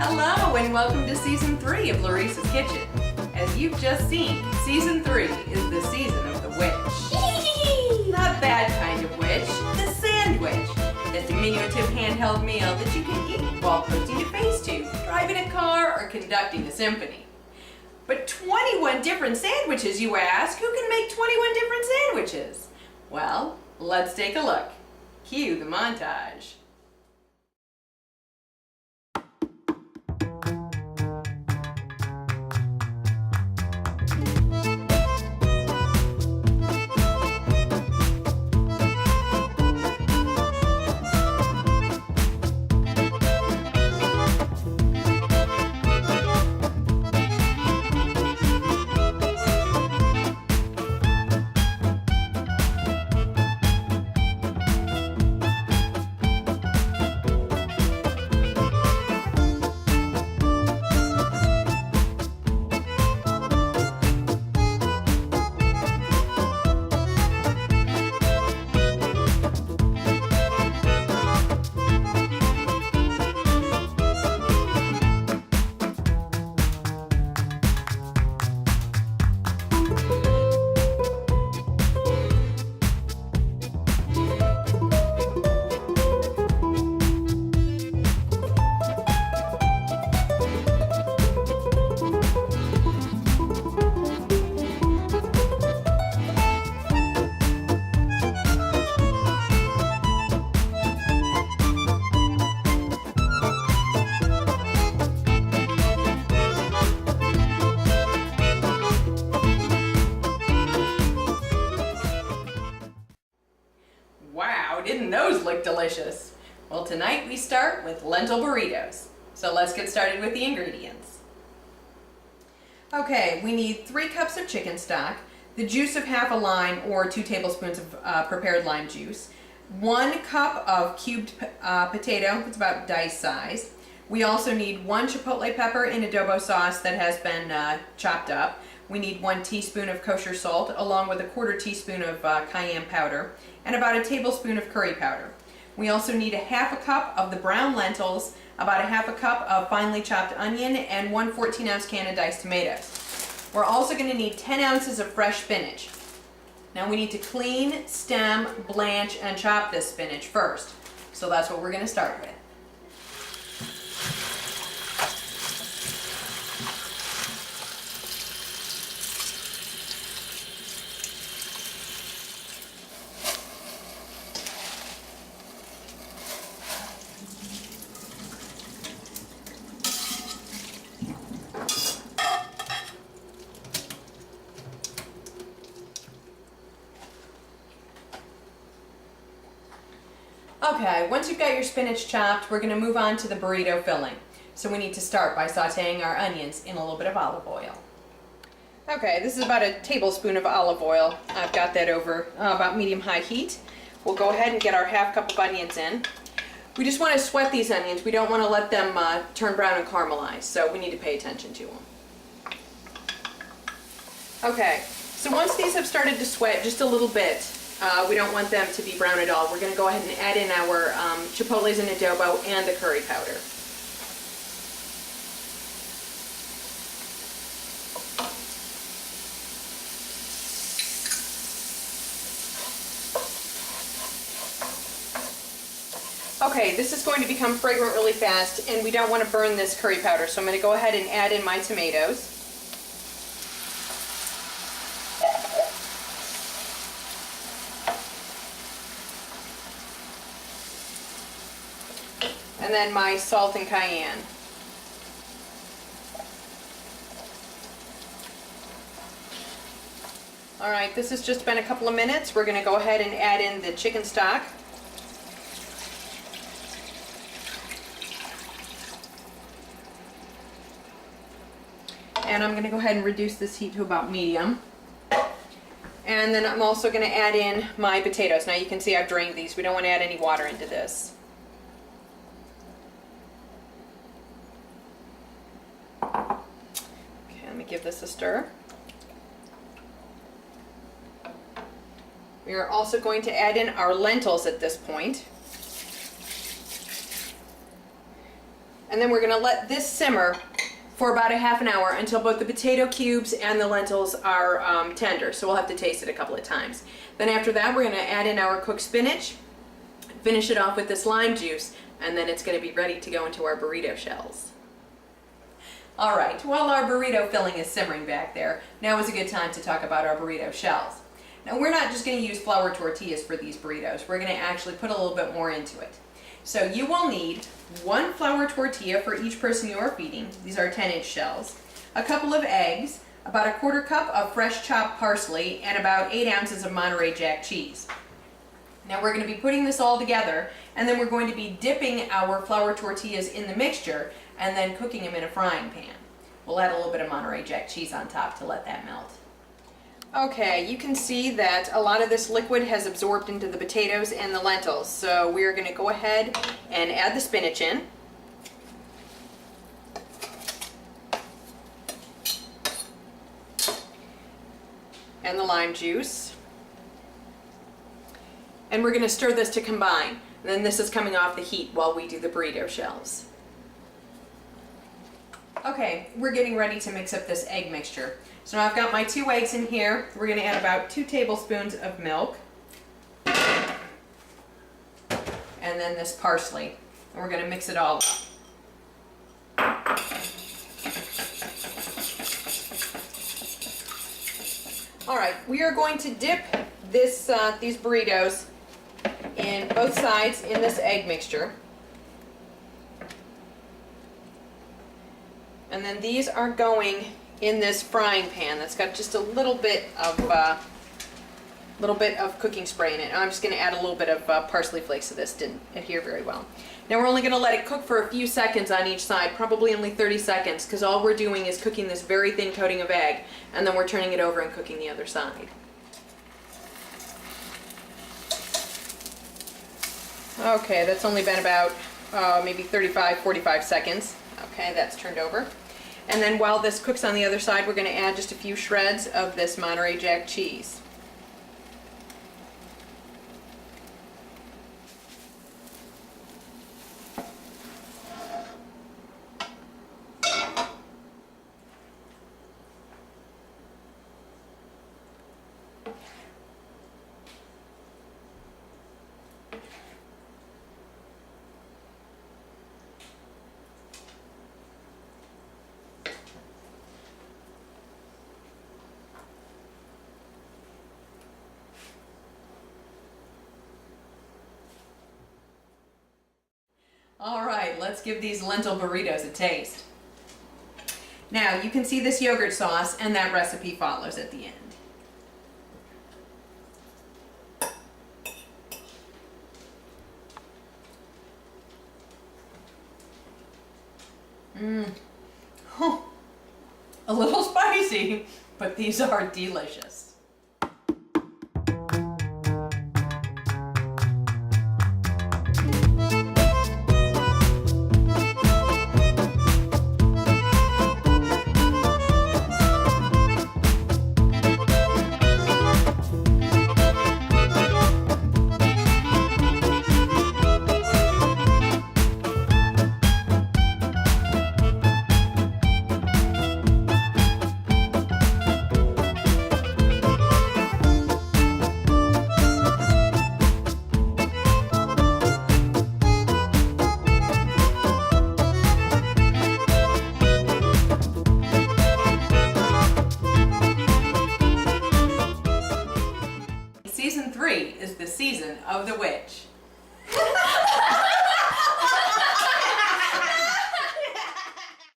Hello and welcome to Season 3 of Larissa's Kitchen. As you've just seen, Season 3 is the season of the witch. Not that kind of witch, the sandwich. The diminutive handheld meal that you can eat while posting to FaceTube, driving a car, or conducting a symphony. But 21 different sandwiches, you ask? Who can make 21 different sandwiches? Well, let's take a look. Cue the montage. Wow, didn't those look delicious? Well, tonight we start with lentil burritos. So let's get started with the ingredients. Okay, we need 3 cups of chicken stock, the juice of half a lime or 2 tablespoons of prepared lime juice, 1 cup of cubed potato, it's about dice size. We also need 1 chipotle pepper in adobo sauce that has been chopped up. We need 1 teaspoon of kosher salt along with a 1/4 teaspoon of cayenne powder and about a tablespoon of curry powder. We also need a 1/2 cup of the brown lentils, about a 1/2 cup of finely chopped onion, and 1 14-ounce can of diced tomatoes. We're also going to need 10 ounces of fresh spinach. Now we need to clean, stem, blanch, and chop this spinach first. So that's what we're going to start with. Okay, once you've got your spinach chopped, we're going to move on to the burrito filling. So we need to start by sauteing our onions in a little bit of olive oil. Okay, this is about a tablespoon of olive oil. I've got that over about medium-high heat. We'll go ahead and get our 1/2 cup of onions in. We just want to sweat these onions. We don't want to let them turn brown and caramelize, so we need to pay attention to them. Okay, so once these have started to sweat just a little bit, we don't want them to be brown at all. We're going to go ahead and add in our chipotles and adobo and the curry powder. Okay, this is going to become fragrant really fast, and we don't want to burn this curry powder, so I'm going to go ahead and add in my tomatoes. And then my salt and cayenne. Alright, this has just been a couple of minutes. We're going to go ahead and add in the chicken stock. And I'm going to go ahead and reduce this heat to about medium. And then I'm also going to add in my potatoes. Now you can see I've drained these. We don't want to add any water into this. Okay, let me give this a stir. We are also going to add in our lentils at this point. And then we're going to let this simmer for about a half an hour until both the potato cubes and the lentils are tender. So we'll have to taste it a couple of times. Then after that, we're going to add in our cooked spinach, finish it off with this lime juice, and then it's going to be ready to go into our burrito shells. All right, while our burrito filling is simmering back there, now is a good time to talk about our burrito shells. Now we're not just going to use flour tortillas for these burritos. We're going to actually put a little bit more into it. So you will need 1 flour tortilla for each person you are feeding. These are 10-inch shells. A couple of eggs, about a 1/4 cup of fresh chopped parsley, and about 8 ounces of Monterey Jack cheese. Now we're going to be putting this all together, and then we're going to be dipping our flour tortillas in the mixture and then cooking them in a frying pan. We'll add a little bit of Monterey Jack cheese on top to let that melt. Okay, you can see that a lot of this liquid has absorbed into the potatoes and the lentils, so we're going to go ahead and add the spinach in. And the lime juice. And we're going to stir this to combine. And then this is coming off the heat while we do the burrito shells. Okay, we're getting ready to mix up this egg mixture. So now I've got my 2 eggs in here. We're going to add about 2 tablespoons of milk. And then this parsley. And we're going to mix it all up. All right, we are going to dip these burritos in both sides in this egg mixture. And then these are going in this frying pan that's got just a little bit of cooking spray in it. And I'm just going to add a little bit of parsley flakes, so this didn't adhere very well. Now we're only going to let it cook for a few seconds on each side, probably only 30 seconds, because all we're doing is cooking this very thin coating of egg, and then we're turning it over and cooking the other side. Okay, that's only been about maybe 35-45 seconds. Okay, that's turned over. And then while this cooks on the other side, we're going to add just a few shreds of this Monterey Jack cheese. All right, let's give these lentil burritos a taste. Now, you can see this yogurt sauce, and that recipe follows at the end. A little spicy, but these are delicious. Season 3 is the season of the witch.